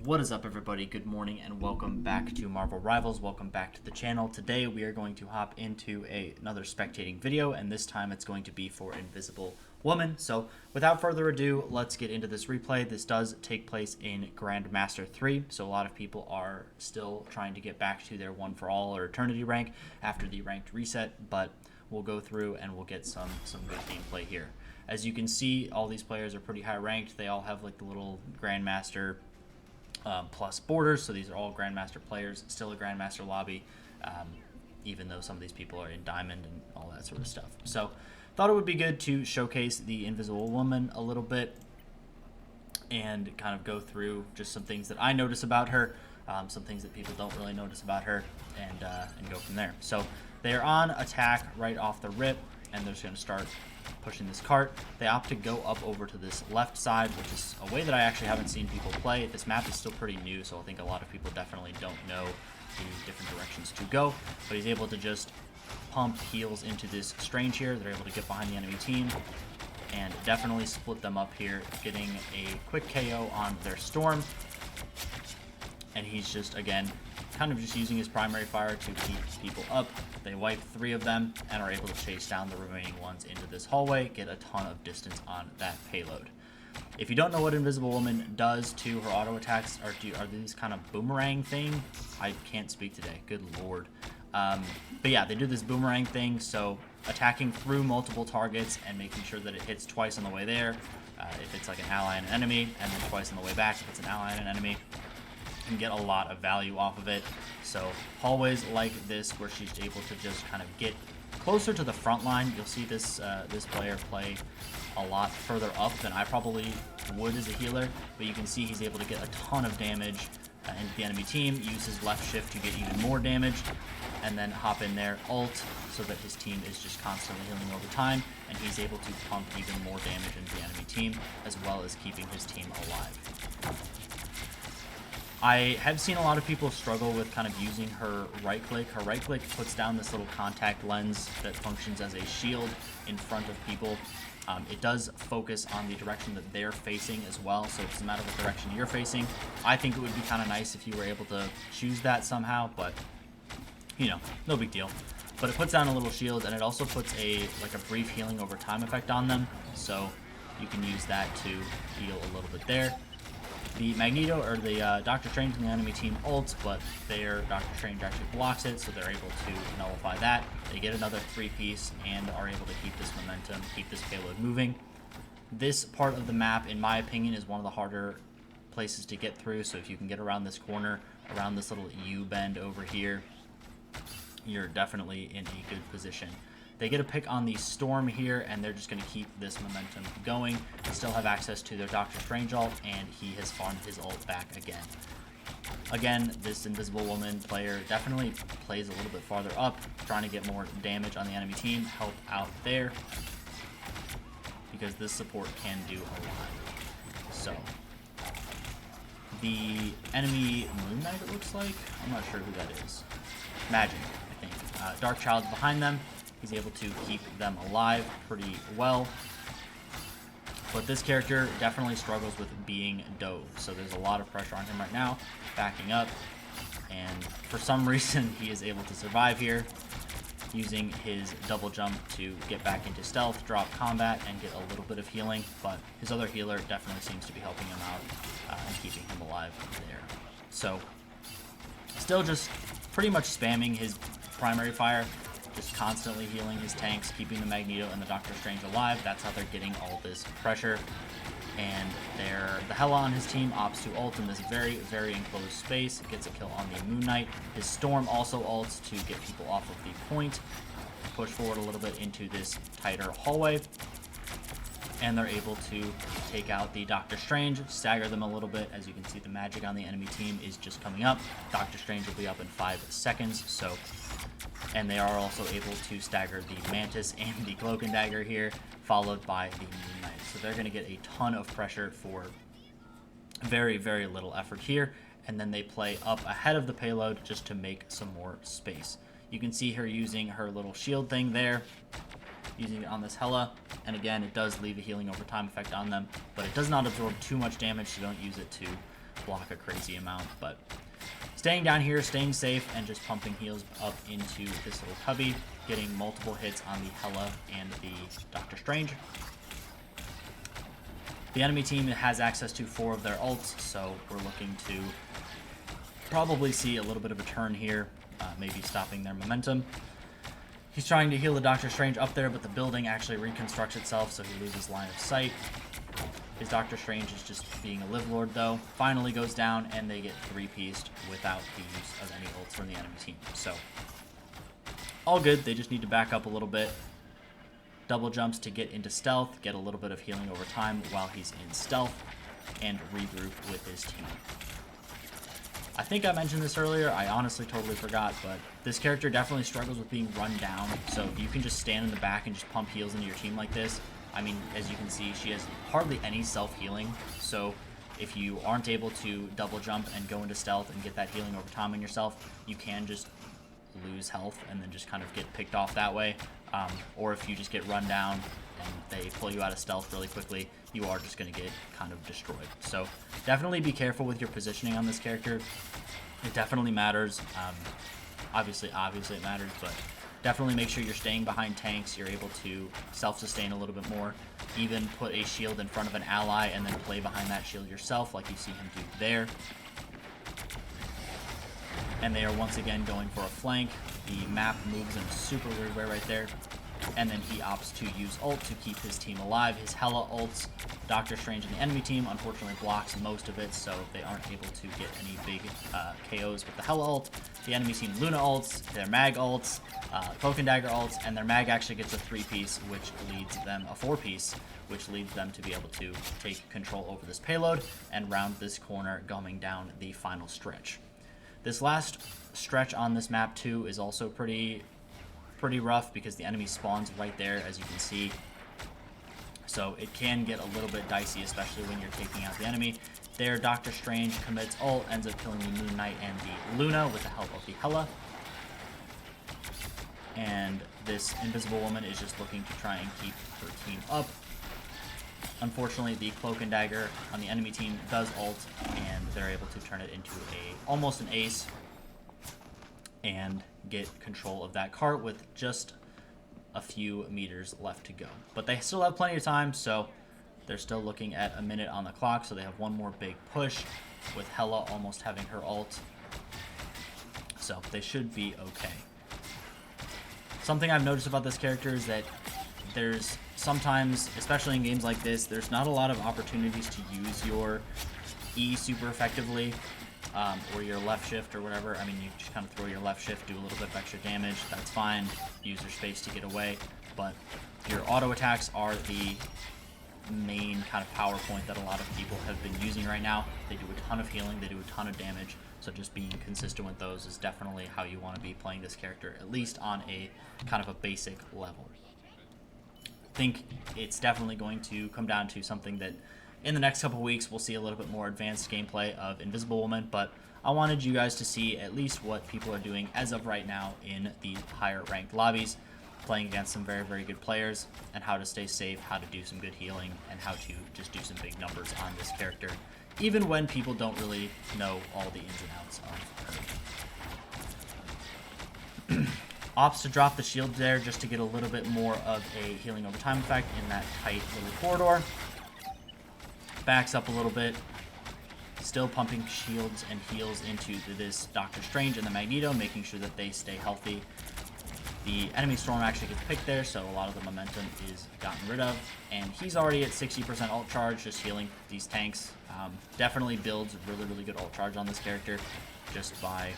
What is up, everybody? Good morning and welcome back to Marvel Rivals. Welcome back to the channel. Today we are going to hop into another spectating video, and this time it's going to be for Invisible Woman. So without further ado, let's get into this replay. This does take place in Grandmaster 3, so a lot of people are still trying to get back to their One for All or Eternity rank after the ranked reset, but we'll go through and we'll get some good gameplay here. As you can see, all these players are pretty high ranked. They all have like the little Grandmaster plus borders, so these are all Grandmaster players. Still a Grandmaster lobby, even though some of these people are in Diamond and all that sort of stuff. So thought it would be good to showcase the Invisible Woman a little bit and kind of go through just some things that I notice about her, some things that people don't really notice about her, and go from there. So they're on attack right off the rip, and they're just going to start pushing this cart. They opt to go up over to this left side, which is a way that I actually haven't seen people play. This map is still pretty new, so I think a lot of people definitely don't know the different directions to go. But he's able to just pump heals into this Strange here. They're able to get behind the enemy team and definitely split them up here, getting a quick KO on their Storm. And he's just, again, kind of just using his primary fire to keep people up. They wipe 3 of them and are able to chase down the remaining ones into this hallway, get a ton of distance on that payload. If you don't know what Invisible Woman does to her auto attacks, are these kind of boomerang thing? I can't speak today, good lord. But yeah, they do this boomerang thing, so attacking through multiple targets and making sure that it hits twice on the way there, if it's like an ally and an enemy, and then twice on the way back if it's an ally and an enemy. Can get a lot of value off of it. So hallways like this, where she's able to just kind of get closer to the front line. You'll see this this player play a lot further up than I probably would as a healer, but you can see he's able to get a ton of damage into the enemy team, use his left shift to get even more damage, and then hop in there, ult, so that his team is just constantly healing over time, and he's able to pump even more damage into the enemy team, as well as keeping his team alive. I have seen a lot of people struggle with kind of using her right click. Her right click puts down this little contact lens that functions as a shield in front of people. It does focus on the direction that they're facing as well, so it doesn't matter what direction you're facing. I think it would be kind of nice if you were able to choose that somehow, but you know, no big deal. But it puts down a little shield, and it also puts a brief healing over time effect on them, so you can use that to heal a little bit there. The Magneto, or the Doctor Strange from the enemy team ults, but their Doctor Strange actually blocks it, so they're able to nullify that. They get another 3-piece and are able to keep this momentum, keep this payload moving. This part of the map, in my opinion, is one of the harder places to get through, so if you can get around this corner, around this little U-bend over here, you're definitely in a good position. They get a pick on the Storm here, and they're just going to keep this momentum going. They still have access to their Doctor Strange ult, and he has farmed his ult back again. Again, this Invisible Woman player definitely plays a little bit farther up, trying to get more damage on the enemy team, help out there, because this support can do a lot. So, the enemy Moon Knight, it looks like? I'm not sure who that is. Magic, I think. Dark Child's behind them. He's able to keep them alive pretty well. But this character definitely struggles with being dove, so there's a lot of pressure on him right now, backing up. And for some reason, he is able to survive here, using his double jump to get back into stealth, drop combat, and get a little bit of healing. But his other healer definitely seems to be helping him out and keeping him alive there. So, still just pretty much spamming his primary fire, just constantly healing his tanks, keeping the Magneto and the Doctor Strange alive. That's how they're getting all this pressure. And the Hela on his team opts to ult in this very, very enclosed space. Gets a kill on the Moon Knight. His Storm also ults to get people off of the point. Push forward a little bit into this tighter hallway. And they're able to take out the Doctor Strange, stagger them a little bit. As you can see, the magic on the enemy team is just coming up. Doctor Strange will be up in 5 seconds, so... And they are also able to stagger the Mantis and the Cloak and Dagger here, followed by the Moon Knight. So they're going to get a ton of pressure for very, very little effort here. And then they play up ahead of the payload just to make some more space. You can see her using her little shield thing there, using it on this Hela. And again, it does leave a healing over time effect on them, but it does not absorb too much damage, so don't use it to block a crazy amount. But staying down here, staying safe, and just pumping heals up into this little cubby, getting multiple hits on the Hela and the Doctor Strange. The enemy team has access to 4 of their ults, so we're looking to probably see a little bit of a turn here, maybe stopping their momentum. He's trying to heal the Doctor Strange up there, but the building actually reconstructs itself, so he loses line of sight. His Doctor Strange is just being a Live Lord, though. Finally goes down, and they get 3-pieced without the use of any ults from the enemy team. So, all good. They just need to back up a little bit. Double jumps to get into stealth, get a little bit of healing over time while he's in stealth, and regroup with his team. I think I mentioned this earlier. I honestly totally forgot, but this character definitely struggles with being run down. So if you can just stand in the back and just pump heals into your team like this, I mean, as you can see, she has hardly any self-healing. So if you aren't able to double jump and go into stealth and get that healing over time on yourself, you can just lose health and then just kind of get picked off that way. Or if you just get run down and they pull you out of stealth really quickly, you are just going to get kind of destroyed. So definitely be careful with your positioning on this character. It definitely matters. Obviously it matters, but definitely make sure you're staying behind tanks. You're able to self-sustain a little bit more. Even put a shield in front of an ally and then play behind that shield yourself like you see him do there. And they are once again going for a flank. The map moves in a super weird way right there. And then he opts to use ult to keep his team alive. His Hela ults Doctor Strange and the enemy team. Unfortunately blocks most of it, so they aren't able to get any big KOs with the Hela ult. The enemy team Luna ults, their Mag ults, Cloak and Dagger ults, and their Mag actually gets a 3-piece, which leads them a 4-piece, which leads them to be able to take control over this payload and round this corner going down the final stretch. This last stretch on this map too is also pretty rough because the enemy spawns right there, as you can see. So it can get a little bit dicey, especially when you're taking out the enemy. There, Doctor Strange commits ult, ends up killing the Moon Knight and the Luna with the help of the Hela. And this Invisible Woman is just looking to try and keep her team up. Unfortunately, the Cloak and Dagger on the enemy team does ult, and they're able to turn it into almost an ace and get control of that cart with just a few meters left to go. But they still have plenty of time, so they're still looking at a minute on the clock, so they have one more big push with Hela almost having her ult. So they should be okay. Something I've noticed about this character is that there's sometimes, especially in games like this, there's not a lot of opportunities to use your E super effectively. Or your left shift or whatever. I mean, you just kind of throw your left shift, do a little bit of extra damage, that's fine. Use your space to get away. But your auto attacks are the main kind of power point that a lot of people have been using right now. They do a ton of healing, they do a ton of damage, so just being consistent with those is definitely how you want to be playing this character, at least on a kind of a basic level. I think it's definitely going to come down to something that in the next couple weeks, we'll see a little bit more advanced gameplay of Invisible Woman, but I wanted you guys to see at least what people are doing as of right now in the higher ranked lobbies, playing against some very, very good players, and how to stay safe, how to do some good healing, and how to just do some big numbers on this character, even when people don't really know all the ins and outs of her. Opts to drop the shield there just to get a little bit more of a healing over time effect in that tight little corridor. Backs up a little bit, still pumping shields and heals into this Doctor Strange and the Magneto, making sure that they stay healthy. The enemy Storm actually gets picked there, so a lot of the momentum is gotten rid of, and he's already at 60% ult charge, just healing these tanks. Definitely builds really, really good ult charge on this character, just by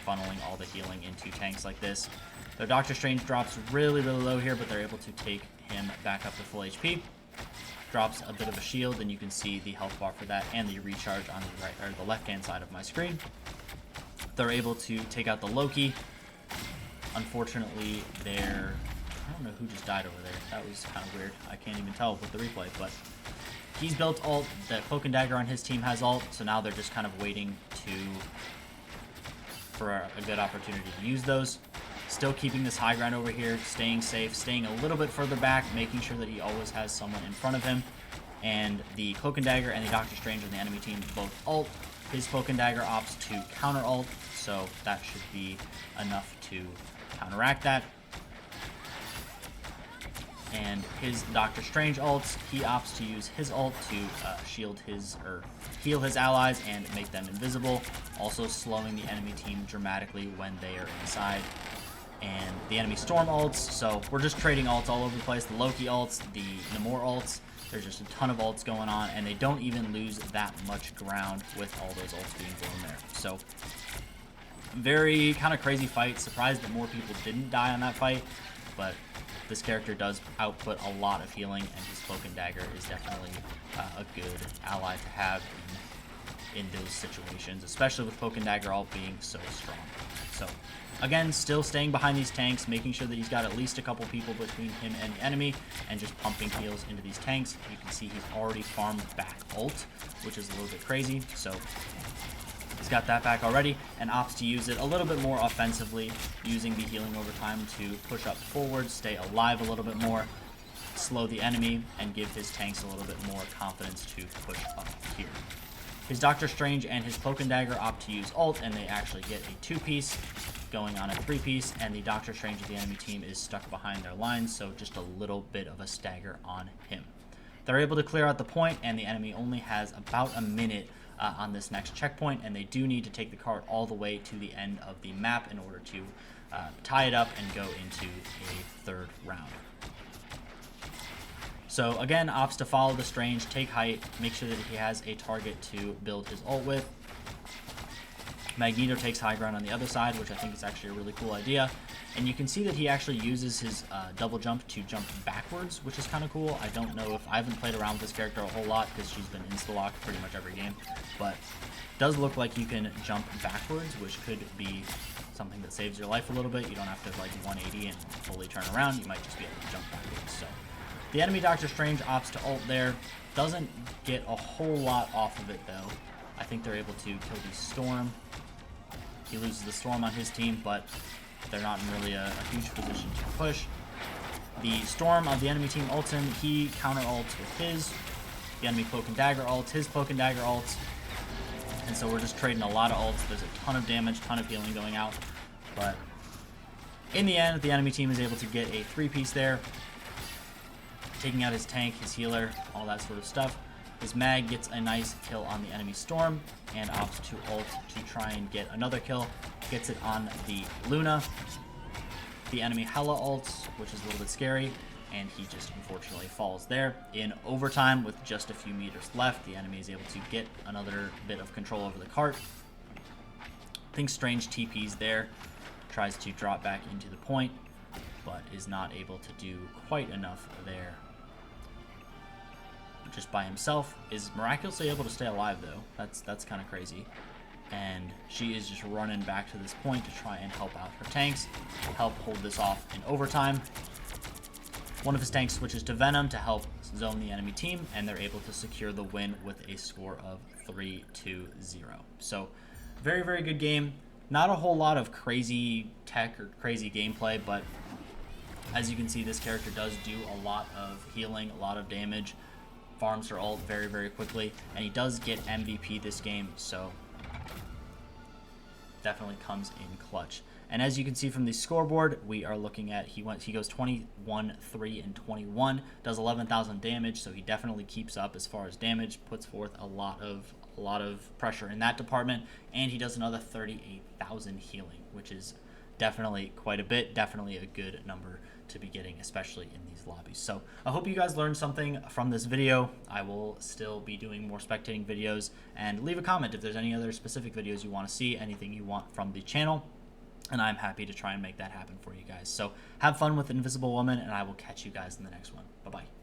funneling all the healing into tanks like this. Their Doctor Strange drops really, really low here, but they're able to take him back up to full HP. Drops a bit of a shield, and you can see the health bar for that and the recharge on the right or the left-hand side of my screen. They're able to take out the Loki. Unfortunately, I don't know who just died over there. That was kind of weird. I can't even tell with the replay, but he's built ult. The Cloak and Dagger on his team has ult, so now they're just kind of waiting for a good opportunity to use those. Still keeping this high ground over here, staying safe, staying a little bit further back, making sure that he always has someone in front of him. And the Cloak and Dagger and the Doctor Strange on the enemy team both ult, His Cloak and Dagger opts to counter ult, so that should be enough to counteract that. And his Doctor Strange ults, he opts to use his ult to shield his, or heal his allies and make them invisible, also slowing the enemy team dramatically when they are inside. And the enemy Storm ults, so we're just trading ults all over the place. The Loki ults, the Namor ults, there's just a ton of ults going on, and they don't even lose that much ground with all those ults being blown there. So, very kind of crazy fight. Surprised that more people didn't die on that fight, but this character does output a lot of healing, and his Cloak and Dagger is definitely a good ally to have in those situations, especially with Cloak and Dagger all being so strong. So, again, still staying behind these tanks, making sure that he's got at least a couple people between him and the enemy, and just pumping heals into these tanks. You can see he's already farmed back ult, which is a little bit crazy. So he's got that back already, and opts to use it a little bit more offensively, using the healing over time to push up forward, stay alive a little bit more, slow the enemy, and give his tanks a little bit more confidence to push up here. His Doctor Strange and his Cloak and Dagger opt to use ult, and they actually get a 2-piece going on a 3-piece, and the Doctor Strange of the enemy team is stuck behind their lines, so just a little bit of a stagger on him. They're able to clear out the point, and the enemy only has about a minute on this next checkpoint, and they do need to take the card all the way to the end of the map in order to tie it up and go into a third round. So again, opts to follow the Strange, take height, make sure that he has a target to build his ult with. Magneto takes high ground on the other side, which I think is actually a really cool idea. And you can see that he actually uses his double jump to jump backwards, which is kind of cool. I don't know if I haven't played around with this character a whole lot because she's been insta-locked pretty much every game. But it does look like you can jump backwards, which could be something that saves your life a little bit. You don't have to like 180 and fully turn around. You might just be able to jump backwards. So the enemy Doctor Strange opts to ult there. Doesn't get a whole lot off of it though. I think they're able to kill the Storm. He loses the Storm on his team, but they're not in really a huge position to push. The Storm of the enemy team ults him. He counter ults with his. The enemy Cloak and Dagger ults. His Cloak and Dagger ults. And so we're just trading a lot of ults. There's a ton of damage, ton of healing going out. But in the end, the enemy team is able to get a 3-piece there, taking out his tank, his healer, all that sort of stuff. His mag gets a nice kill on the enemy Storm and opts to ult to try and get another kill. Gets it on the Luna. The enemy Hela ults, which is a little bit scary, and he just unfortunately falls there. In overtime, with just a few meters left, the enemy is able to get another bit of control over the cart. I think Strange TP's there, tries to drop back into the point, but is not able to do quite enough there. Just by himself, is miraculously able to stay alive though. That's kind of crazy. And she is just running back to this point to try and help out her tanks, help hold this off in overtime. One of his tanks switches to Venom to help zone the enemy team, and they're able to secure the win with a score of 3-0. So very, very good game. Not a whole lot of crazy tech or crazy gameplay, but as you can see, this character does do a lot of healing, a lot of damage, farms her ult very, very quickly, and he does get MVP this game, so definitely comes in clutch. And as you can see from the scoreboard, we are looking at he goes 21, 3, and 21, does 11,000 damage, so he definitely keeps up as far as damage, puts forth a lot of pressure in that department, and he does another 38,000 healing, which is definitely quite a bit, definitely a good number to be getting, especially in these lobbies. So I hope you guys learned something from this video. I will still be doing more spectating videos, and leave a comment if there's any other specific videos you want to see, anything you want from the channel, and I'm happy to try and make that happen for you guys. So have fun with Invisible Woman, and I will catch you guys in the next one. Bye-bye.